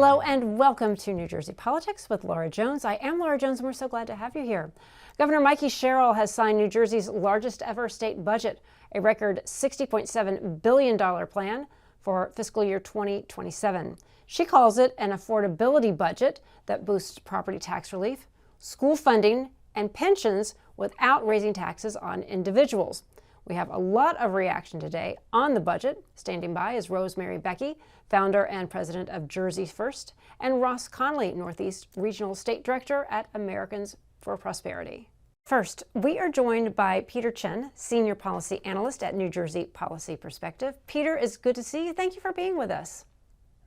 Hello and welcome to New Jersey Politics with Laura Jones. I am Laura Jones and we're so glad to have you here. Governor Mikie Sherrill has signed New Jersey's largest ever state budget, a record $60.7 billion plan for fiscal year 2027. She calls it an affordability budget that boosts property tax relief, school funding, and pensions without raising taxes on individuals. We have a lot of reaction today on the budget. Standing by is Rosemary Becchi, founder and president of Jersey First, and Ross Connolly, Northeast Regional State Director at Americans for Prosperity. First, we are joined by Peter Chen, Senior Policy Analyst at New Jersey Policy Perspective. Peter, it's good to see you. Thank you for being with us.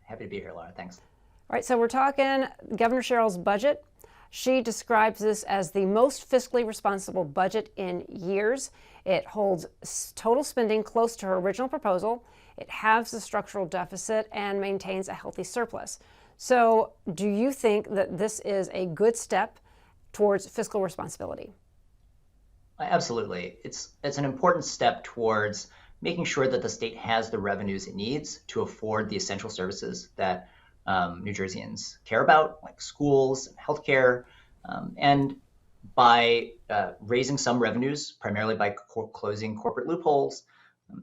Happy to be here, Laura. Thanks. All right, so we're talking Governor Sherrill's budget. She describes this as the most fiscally responsible budget in years. It holds total spending close to her original proposal. It halves the structural deficit and maintains a healthy surplus. So do you think that this is a good step towards fiscal responsibility? Absolutely. It's an important step towards making sure that the state has the revenues it needs to afford the essential services that New Jerseyans care about, like schools, healthcare, and by raising some revenues, primarily by closing corporate loopholes,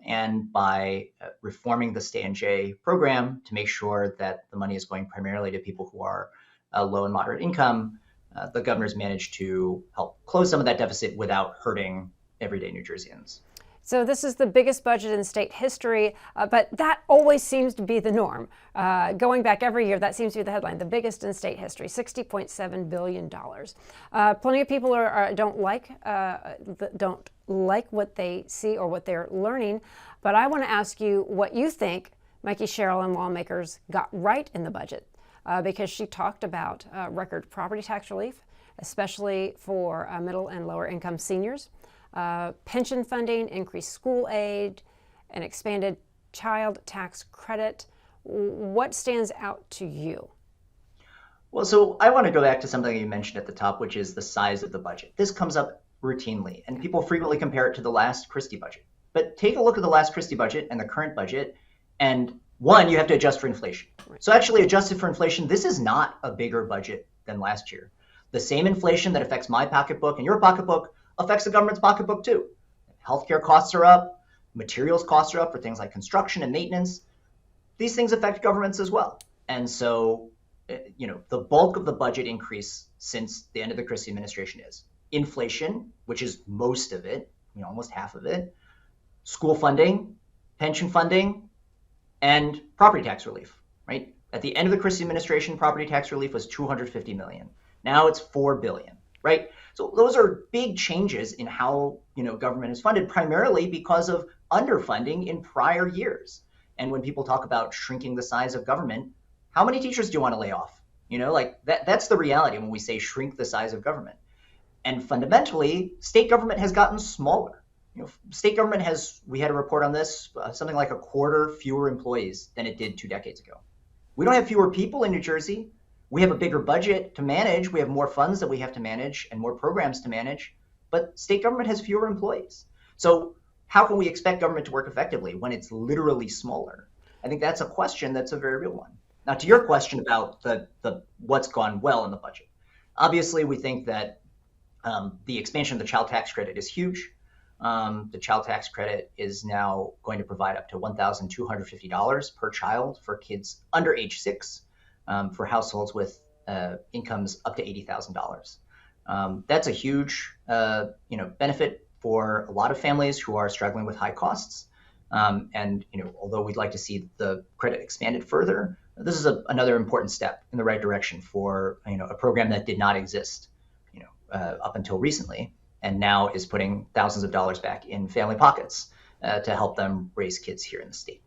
and by reforming the Stay and J program to make sure that the money is going primarily to people who are low and moderate income, the governor's managed to help close some of that deficit without hurting everyday New Jerseyans. So this is the biggest budget in state history, but that always seems to be the norm. Going back every year, that seems to be the headline, the biggest in state history, $60.7 billion. Plenty of people don't like what they see or what they're learning, but I want to ask you what you think Mikie Sherrill and lawmakers got right in the budget, because she talked about record property tax relief, especially for middle and lower income seniors. Pension funding, increased school aid, an expanded child tax credit. What stands out to you? Well, so I want to go back to something you mentioned at the top, which is the size of the budget. This comes up routinely, and people frequently compare it to the last Christie budget. But take a look at the last Christie budget and the current budget, and one, you have to adjust for inflation. Right. So actually adjusted for inflation, this is not a bigger budget than last year. The same inflation that affects my pocketbook and your pocketbook affects the government's pocketbook too. Healthcare costs are up, materials costs are up for things like construction and maintenance. These things affect governments as well. And so, the bulk of the budget increase since the end of the Christie administration is inflation, which is most of it, almost half of it, school funding, pension funding, and property tax relief, right? At the end of the Christie administration, property tax relief was $250 million. Now it's $4 billion, right? So those are big changes in how government is funded, primarily because of underfunding in prior years. And when people talk about shrinking the size of government, how many teachers do you want to lay off? That's the reality when we say shrink the size of government. And fundamentally, state government has gotten smaller. State government we had a report on this, something like a quarter fewer employees than it did 2 decades ago. We don't have fewer people in New Jersey. We have a bigger budget to manage. We have more funds that we have to manage and more programs to manage, but state government has fewer employees. So how can we expect government to work effectively when it's literally smaller? I think that's a question that's a very real one. Now, to your question about the what's gone well in the budget, obviously we think that the expansion of the child tax credit is huge. The child tax credit is now going to provide up to $1,250 per child for kids under age 6. For households with incomes up to $80,000. That's a huge benefit for a lot of families who are struggling with high costs. And although we'd like to see the credit expanded further, this is another important step in the right direction for a program that did not exist up until recently, and now is putting thousands of dollars back in family pockets to help them raise kids here in the state.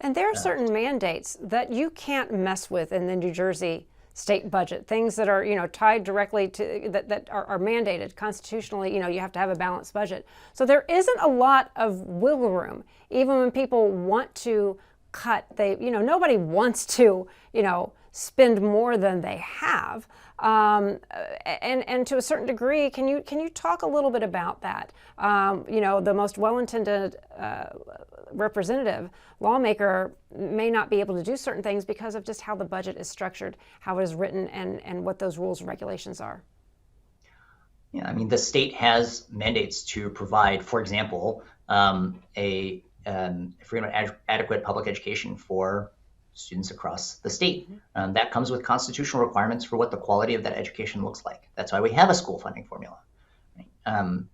And there are certain mandates that you can't mess with in the New Jersey state budget, things that are, tied directly to, that are mandated constitutionally, you have to have a balanced budget. So there isn't a lot of wiggle room, even when people want to cut, nobody wants to, spend more than they have. And to a certain degree, can you talk a little bit about that? The most well-intended representative lawmaker may not be able to do certain things because of just how the budget is structured, how it is written, and what those rules and regulations are. Yeah, I mean, the state has mandates to provide, for example, a free and adequate public education for students across the state. That comes with constitutional requirements for what the quality of that education looks like. That's why we have a school funding formula. Right?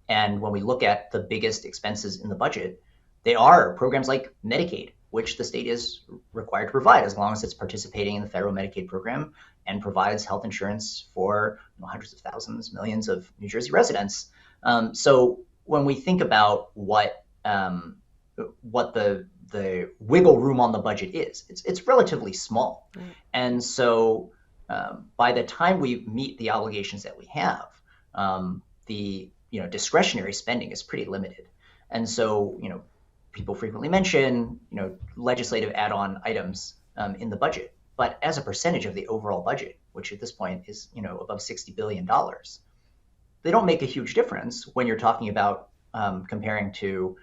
And when we look at the biggest expenses in the budget, they are programs like Medicaid, which the state is required to provide as long as it's participating in the federal Medicaid program and provides health insurance for hundreds of thousands, millions of New Jersey residents. So when we think about what the wiggle room on the budget is, it's relatively small. Right. And so by the time we meet the obligations that we have, the discretionary spending is pretty limited. And so people frequently mention legislative add-on items in the budget, but as a percentage of the overall budget, which at this point is above $60 billion, they don't make a huge difference when you're talking about comparing to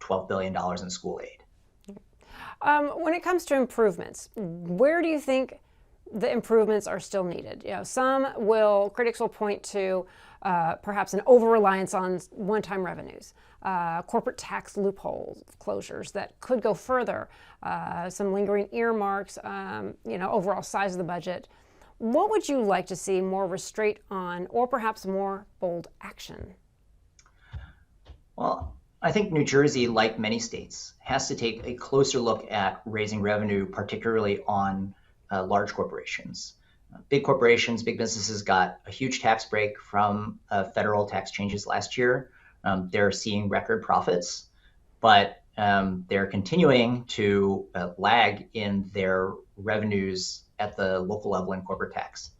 $12 billion in school aid. When it comes to improvements, where do you think the improvements are still needed? Critics will point to perhaps an over-reliance on one-time revenues, corporate tax loophole closures that could go further, some lingering earmarks, overall size of the budget. What would you like to see more restraint on, or perhaps more bold action? Well, I think New Jersey, like many states, has to take a closer look at raising revenue, particularly on large corporations. Big corporations, big businesses got a huge tax break from federal tax changes last year. They're seeing record profits, but they're continuing to lag in their revenues at the local level in corporate tax.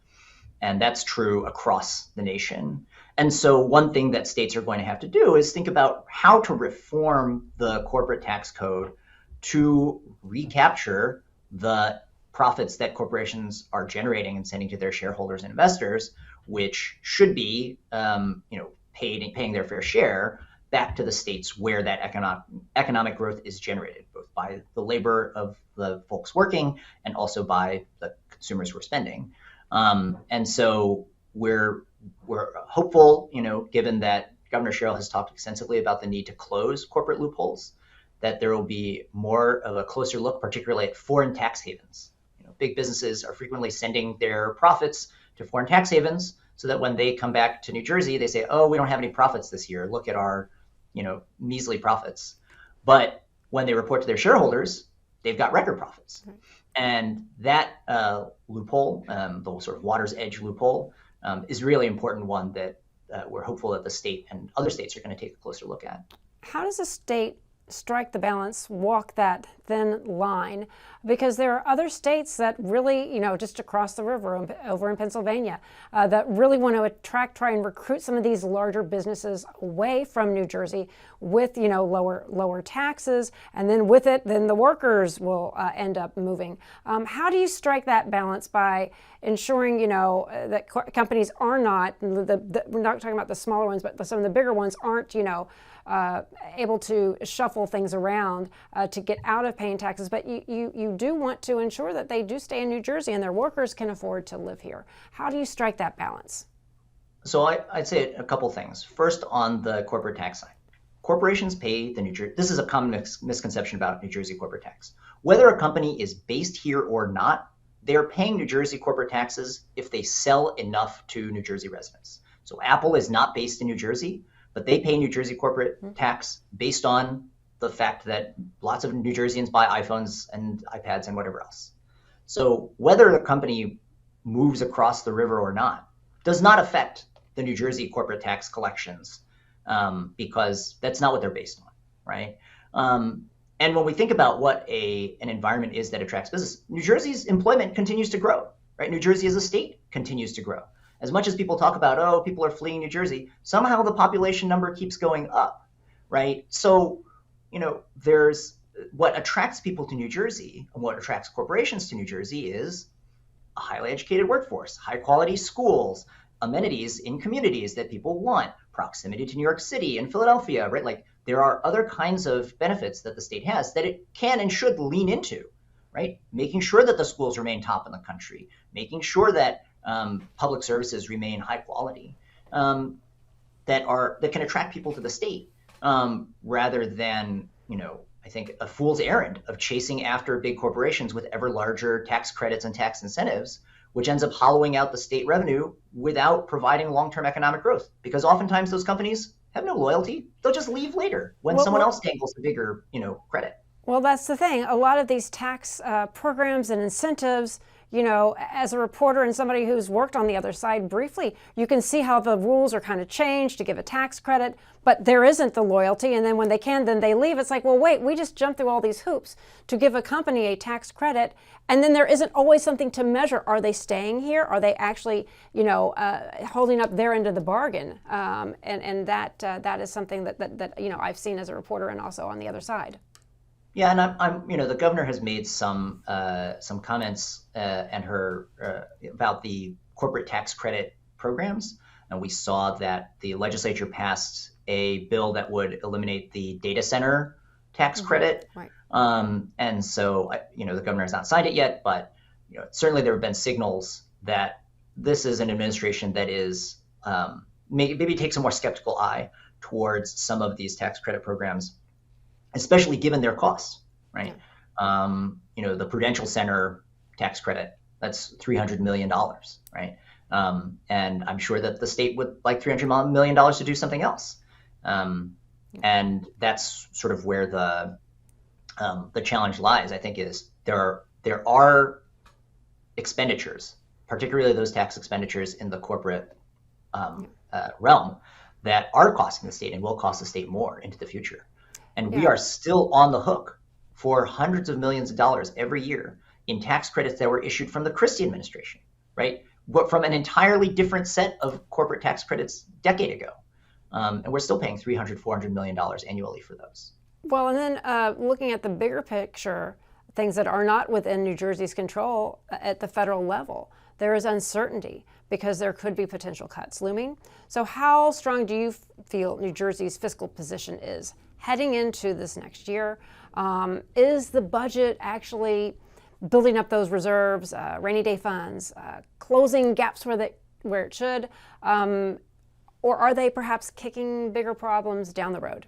And that's true across the nation. And so one thing that states are going to have to do is think about how to reform the corporate tax code to recapture the profits that corporations are generating and sending to their shareholders and investors, which should be paying their fair share back to the states where that economic growth is generated, both by the labor of the folks working and also by the consumers who are spending. And so we're hopeful, given that Governor Sherrill has talked extensively about the need to close corporate loopholes, that there will be more of a closer look, particularly at foreign tax havens. Big businesses are frequently sending their profits to foreign tax havens so that when they come back to New Jersey, they say, oh, we don't have any profits this year. Look at our, measly profits. But when they report to their shareholders, they've got record profits. Right. And that loophole, the sort of water's edge loophole, is a really important one that we're hopeful that the state and other states are going to take a closer look at. How does a state strike the balance, walk that thin line? Because there are other states that really, just across the river over in Pennsylvania, that really want to try and recruit some of these larger businesses away from New Jersey with, lower taxes. And then with it, then the workers will end up moving. How do you strike that balance by ensuring, that companies are not, we're not talking about the smaller ones, but some of the bigger ones aren't, able to shuffle things around to get out of paying taxes, but you do want to ensure that they do stay in New Jersey and their workers can afford to live here. How do you strike that balance? So I'd say a couple things. First, on the corporate tax side, corporations pay the New Jersey. This is a common misconception about New Jersey corporate tax. Whether a company is based here or not, they're paying New Jersey corporate taxes if they sell enough to New Jersey residents. So Apple is not based in New Jersey, but they pay New Jersey corporate tax based on the fact that lots of New Jerseyans buy iPhones and iPads and whatever else. So whether the company moves across the river or not does not affect the New Jersey corporate tax collections because that's not what they're based on, right? And when we think about what an environment is that attracts business, New Jersey's employment continues to grow, right? New Jersey as a state continues to grow. As much as people talk about, oh, people are fleeing New Jersey, somehow the population number keeps going up, right? So, there's what attracts people to New Jersey and what attracts corporations to New Jersey is a highly educated workforce, high quality schools, amenities in communities that people want, proximity to New York City and Philadelphia, right? Like there are other kinds of benefits that the state has that it can and should lean into, right? Making sure that the schools remain top in the country, making sure that public services remain high quality, that can attract people to the state, rather than, I think, a fool's errand of chasing after big corporations with ever larger tax credits and tax incentives, which ends up hollowing out the state revenue without providing long-term economic growth. Because oftentimes those companies have no loyalty. They'll just leave later when someone else dangles the bigger, credit. Well, that's the thing. A lot of these tax programs and incentives, as a reporter and somebody who's worked on the other side briefly, you can see how the rules are kind of changed to give a tax credit, but there isn't the loyalty. And then when they can, then they leave. It's like, well, wait, we just jumped through all these hoops to give a company a tax credit. And then there isn't always something to measure. Are they staying here? Are they actually, holding up their end of the bargain? And that is something that I've seen as a reporter and also on the other side. Yeah, and I'm the governor has made some comments about the corporate tax credit programs, and we saw that the legislature passed a bill that would eliminate the data center tax credit. Right. And so, the governor has not signed it yet, but certainly there have been signals that this is an administration that is maybe takes a more skeptical eye towards some of these tax credit programs, especially given their costs, right? Yeah. The Prudential Center tax credit, that's $300 million, right? And I'm sure that the state would like $300 million to do something else. And that's sort of where the challenge lies, I think, is there are expenditures, particularly those tax expenditures in the corporate realm, that are costing the state and will cost the state more into the future. And we are still on the hook for hundreds of millions of dollars every year in tax credits that were issued from the Christie administration, right? But from an entirely different set of corporate tax credits a decade ago. And we're still paying $300-400 million annually for those. Well, and then looking at the bigger picture, things that are not within New Jersey's control at the federal level, there is uncertainty because there could be potential cuts looming. So how strong do you feel New Jersey's fiscal position is heading into this next year? Is the budget actually building up those reserves, rainy day funds, closing gaps where it should, or are they perhaps kicking bigger problems down the road?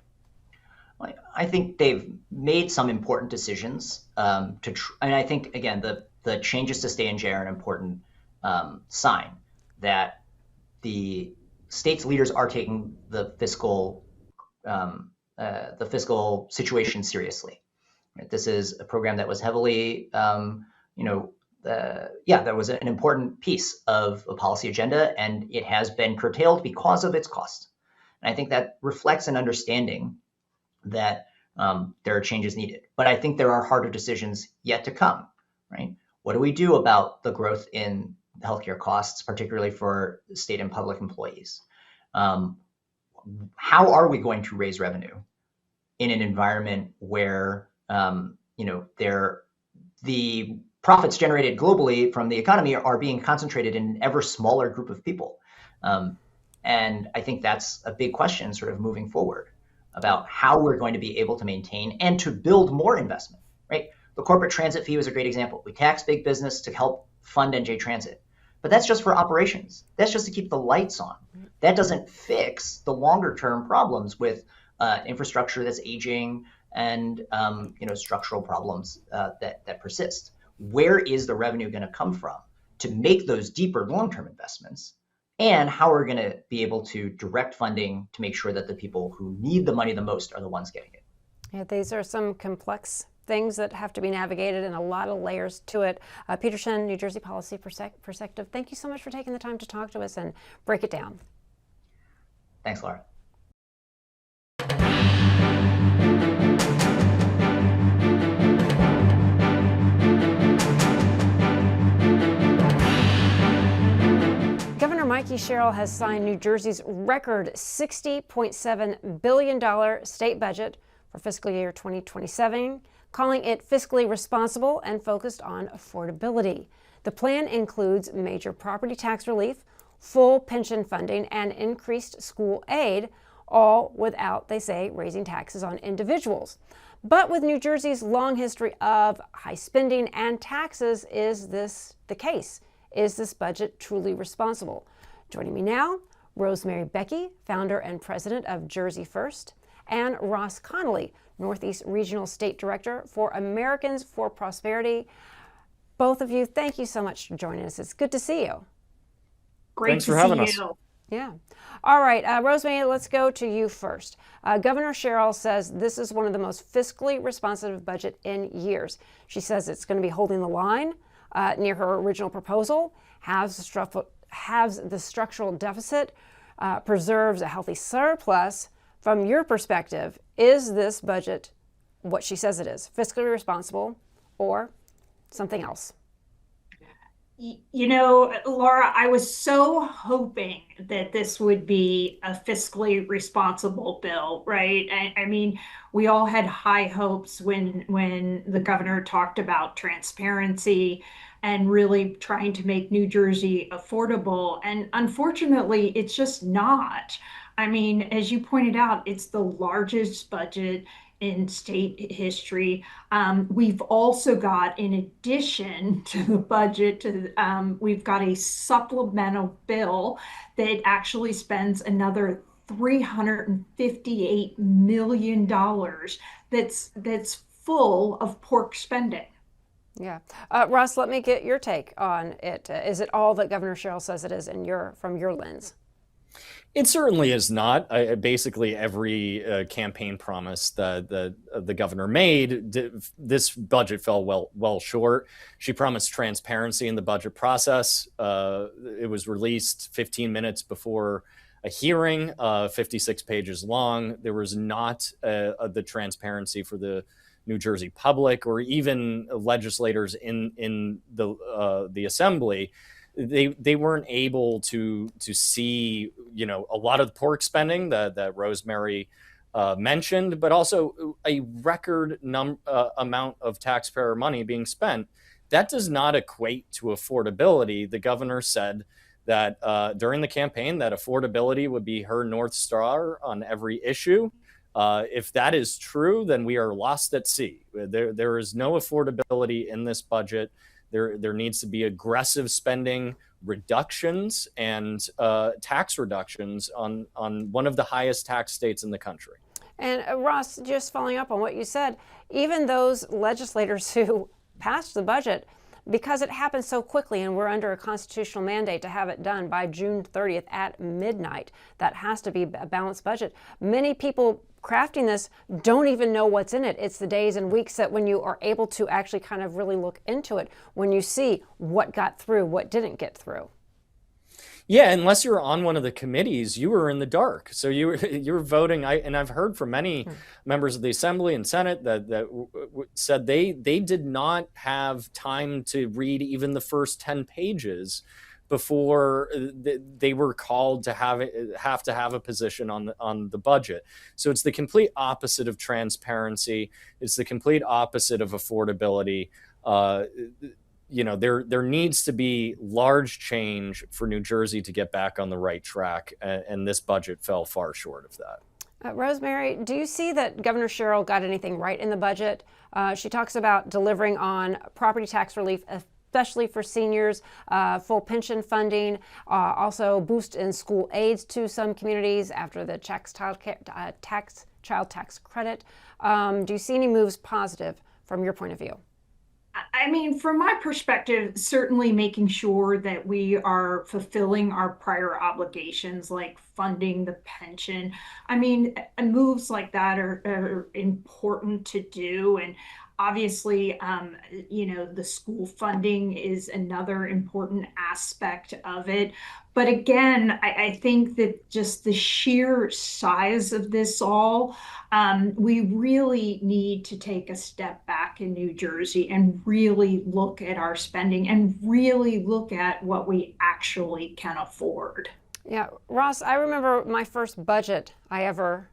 I think they've made some important decisions. And I think, again, the changes to stay in jail are an important sign that the state's leaders are taking the fiscal situation seriously. Right? This is a program that was heavily, that was an important piece of a policy agenda, and it has been curtailed because of its cost. And I think that reflects an understanding that there are changes needed. But I think there are harder decisions yet to come, right? What do we do about the growth in healthcare costs, particularly for state and public employees? How are we going to raise revenue in an environment where the profits generated globally from the economy are being concentrated in an ever smaller group of people? And I think that's a big question sort of moving forward about how we're going to be able to maintain and to build more investment, right? The corporate transit fee was a great example. We tax big business to help fund NJ Transit, but that's just for operations. That's just to keep the lights on. That doesn't fix the longer term problems with infrastructure that's aging and structural problems that persist. Where is the revenue going to come from to make those deeper long-term investments? And how we're going to be able to direct funding to make sure that the people who need the money the most are the ones getting it. Yeah, these are some complex things that have to be navigated and a lot of layers to it. Peter Chen, New Jersey Policy Perspective, thank you so much for taking the time to talk to us and break it down. Thanks, Laura. Governor Mikie Sherrill has signed New Jersey's record $60.7 billion state budget for fiscal year 2027, calling it fiscally responsible and focused on affordability. The plan includes major property tax relief, full pension funding, and increased school aid, all without, they say, raising taxes on individuals. But with New Jersey's long history of high spending and taxes, is this the case? Is this budget truly responsible? Joining me now, Rosemary Becchi, founder and president of Jersey First, and Ross Connolly, Northeast Regional State Director for Americans for Prosperity. Both of you, thank you so much for joining us. It's good to see you. Great Thanks to for having see us. you. Yeah. All right, Rosemary, let's go to you first. Governor Sherrill says this is one of the most fiscally responsive budget in years. She says it's going to be holding the line near her original proposal, halves the structural deficit, preserves a healthy surplus. From your perspective, is this budget what she says it is, fiscally responsible or something else? You know, Laura, I was so hoping that this would be a fiscally responsible bill, right? I mean, we all had high hopes when the governor talked about transparency and really trying to make New Jersey affordable. And unfortunately, it's just not. I mean, as you pointed out, it's the largest budget in state history. We've also got, in addition to the budget, we've got a supplemental bill that actually spends another $358 million that's full of pork spending. Yeah. Ross, let me get your take on it. Is it all that Governor Sherrill says it is from your lens? It certainly is not. Basically, every campaign promise that the governor made, this budget fell well short. She promised transparency in the budget process. It was released 15 minutes before a hearing, 56 pages long. There was not the transparency for the New Jersey public or even legislators in the assembly. They weren't able to see, a lot of the pork spending that Rosemary mentioned, but also a record amount of taxpayer money being spent. That does not equate to affordability. The governor said that during the campaign that affordability would be her North Star on every issue. If that is true, then we are lost at sea. There is no affordability in this budget. There needs to be aggressive spending reductions and tax reductions on one of the highest tax states in the country. And Ross, just following up on what you said, even those legislators who passed the budget, because it happened so quickly and we're under a constitutional mandate to have it done by June 30th at midnight, that has to be a balanced budget. Many people crafting this don't even know what's in it. It's the days and weeks that when you are able to actually kind of really look into it, when you see what got through, what didn't get through. Yeah, unless you're on one of the committees, you were in the dark. So you're voting. And I've heard from many members of the Assembly and Senate that said they did not have time to read even the first 10 pages before they were called to have to have a position on the budget. So it's the complete opposite of transparency. It's the complete opposite of affordability. There needs to be large change for New Jersey to get back on the right track, and this budget fell far short of that. Rosemary, do you see that Governor Sherrill got anything right in the budget? She talks about delivering on property tax relief, especially for seniors, full pension funding, also boost in school aids to some communities after the child tax credit. Do you see any moves positive from your point of view? I mean, from my perspective, certainly making sure that we are fulfilling our prior obligations, like funding the pension. I mean, moves like that are important to do. And obviously, the school funding is another important aspect of it. But again, I think that just the sheer size of this all, we really need to take a step back in New Jersey and really look at our spending and really look at what we actually can afford. Yeah, Ross, I remember my first budget I ever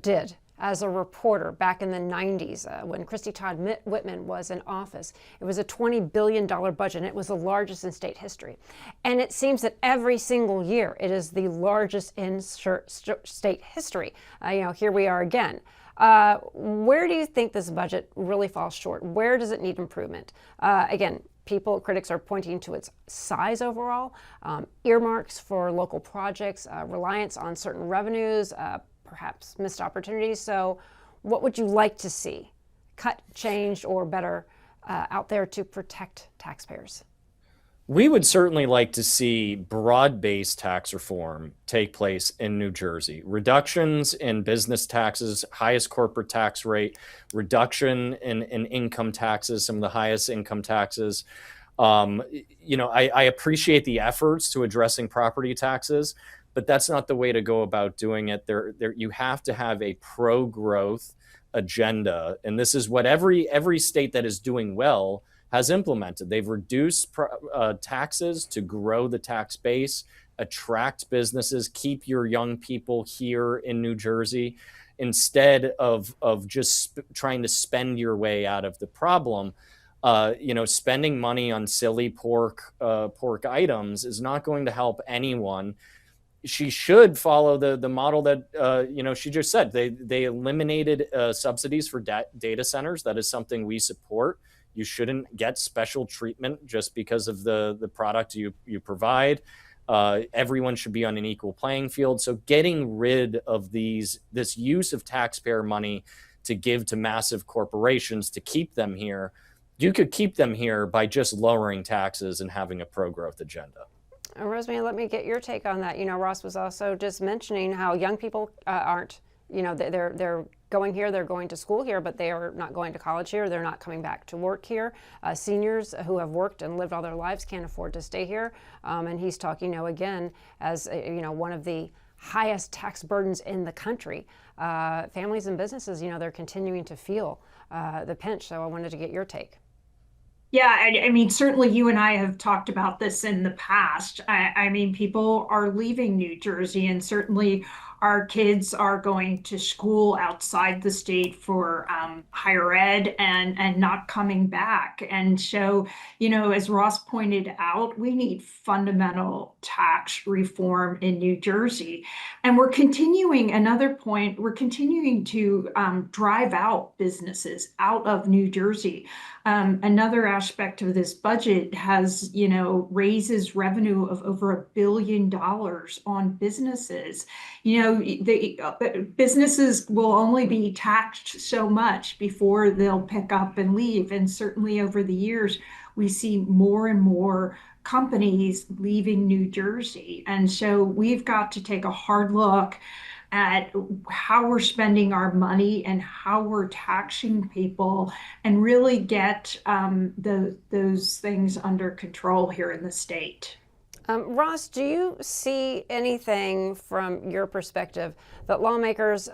did. as a reporter back in the 90s when Christy Todd Whitman was in office. It was a $20 billion budget, and it was the largest in state history. And it seems that every single year it is the largest in state history. Here we are again. Where do you think this budget really falls short? Where does it need improvement? Again, critics are pointing to its size overall, earmarks for local projects, reliance on certain revenues, perhaps missed opportunities. So what would you like to see cut, changed, or better out there to protect taxpayers? We would certainly like to see broad-based tax reform take place in New Jersey. Reductions in business taxes, highest corporate tax rate, reduction in income taxes, some of the highest income taxes. I appreciate the efforts to addressing property taxes, but that's not the way to go about doing it. You have to have a pro-growth agenda, and this is what every state that is doing well has implemented. They've reduced taxes to grow the tax base, attract businesses, keep your young people here in New Jersey, instead of just trying to spend your way out of the problem. Spending money on silly pork items is not going to help anyone. She should follow the model that she just said. They eliminated subsidies for data centers. That is something we support. You shouldn't get special treatment just because of the product you provide. Everyone should be on an equal playing field. So getting rid of this use of taxpayer money to give to massive corporations to keep them here, you could keep them here by just lowering taxes and having a pro-growth agenda. Rosemary, let me get your take on that. Ross was also just mentioning how young people aren't, they're going here, they're going to school here, but they are not going to college here. They're not coming back to work here. Seniors who have worked and lived all their lives can't afford to stay here. And he's talking, again, as one of the highest tax burdens in the country. Families and businesses, they're continuing to feel the pinch. So I wanted to get your take. Yeah, I mean, certainly you and I have talked about this in the past. I mean, people are leaving New Jersey, and certainly our kids are going to school outside the state for higher ed and not coming back. And so, as Ross pointed out, we need fundamental tax reform in New Jersey. And we're continuing to drive out businesses out of New Jersey. Another aspect of this budget has, raises revenue of over $1 billion on businesses. Businesses will only be taxed so much before they'll pick up and leave. And certainly over the years, we see more and more companies leaving New Jersey. And so we've got to take a hard look at how we're spending our money and how we're taxing people and really get those things under control here in the state. Ross, do you see anything from your perspective that lawmakers,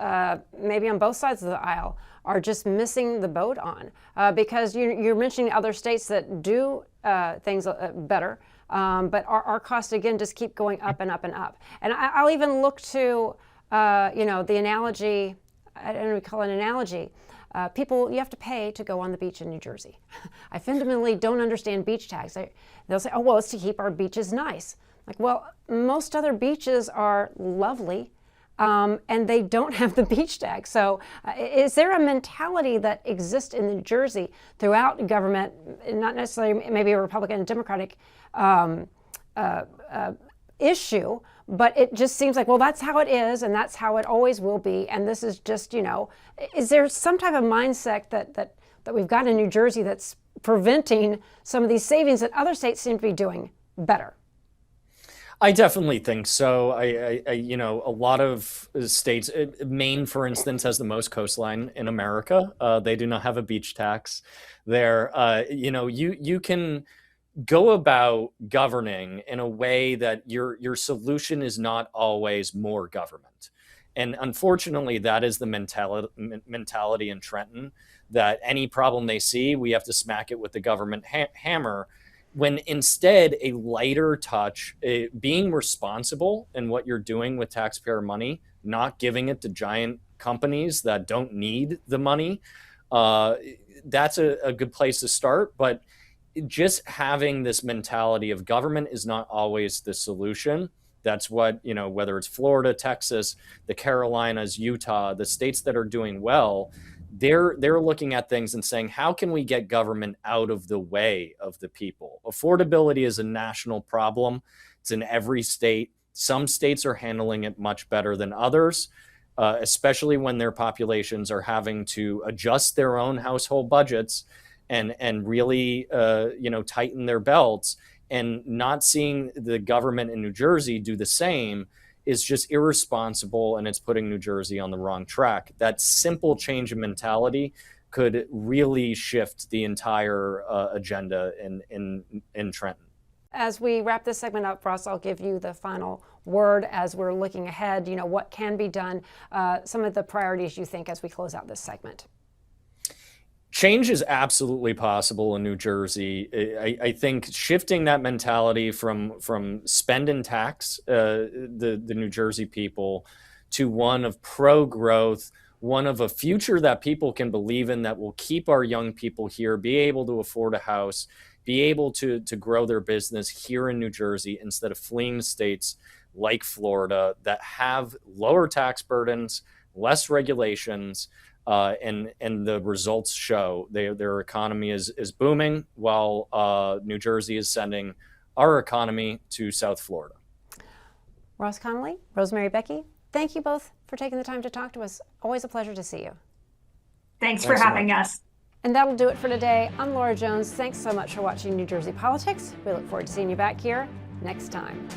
maybe on both sides of the aisle, are just missing the boat on? Because you're mentioning other states that do things better, but our costs, again, just keep going up and up and up. And I'll even look to the analogy, I don't know if we call it an analogy. People, you have to pay to go on the beach in New Jersey. I fundamentally don't understand beach tax. They'll say, oh, well, it's to keep our beaches nice. Like, well, most other beaches are lovely, and they don't have the beach tax. So is there a mentality that exists in New Jersey throughout government, not necessarily maybe a Republican and Democratic issue, but it just seems like, well, that's how it is, and that's how it always will be, and this is just, is there some type of mindset that we've got in New Jersey that's preventing some of these savings that other states seem to be doing better? I definitely think so. A lot of states, Maine, for instance, has the most coastline in America. They do not have a beach tax there. You can go about governing in a way that your solution is not always more government. And unfortunately, that is the mentality in Trenton, that any problem they see, we have to smack it with the government hammer, when instead a lighter touch, being responsible in what you're doing with taxpayer money, not giving it to giant companies that don't need the money, that's a good place to start. But just having this mentality of government is not always the solution. That's what, whether it's Florida, Texas, the Carolinas, Utah, the states that are doing well, they're looking at things and saying, how can we get government out of the way of the people? Affordability is a national problem. It's in every state. Some states are handling it much better than others, especially when their populations are having to adjust their own household budgets and really, tighten their belts. And not seeing the government in New Jersey do the same is just irresponsible, and it's putting New Jersey on the wrong track. That simple change in mentality could really shift the entire agenda in Trenton. As we wrap this segment up, Ross, I'll give you the final word as we're looking ahead. What can be done, some of the priorities you think as we close out this segment. Change is absolutely possible in New Jersey. I think shifting that mentality from spend and tax the New Jersey people to one of pro-growth, one of a future that people can believe in, that will keep our young people here, be able to afford a house, be able to grow their business here in New Jersey instead of fleeing states like Florida that have lower tax burdens, less regulations, and the results show their economy is booming, while New Jersey is sending our economy to South Florida. Ross Connolly, Rosemary, Becchi, thank you both for taking the time to talk to us. Always a pleasure to see you. Thanks for having us. And that'll do it for today. I'm Laura Jones. Thanks so much for watching New Jersey Politics. We look forward to seeing you back here next time.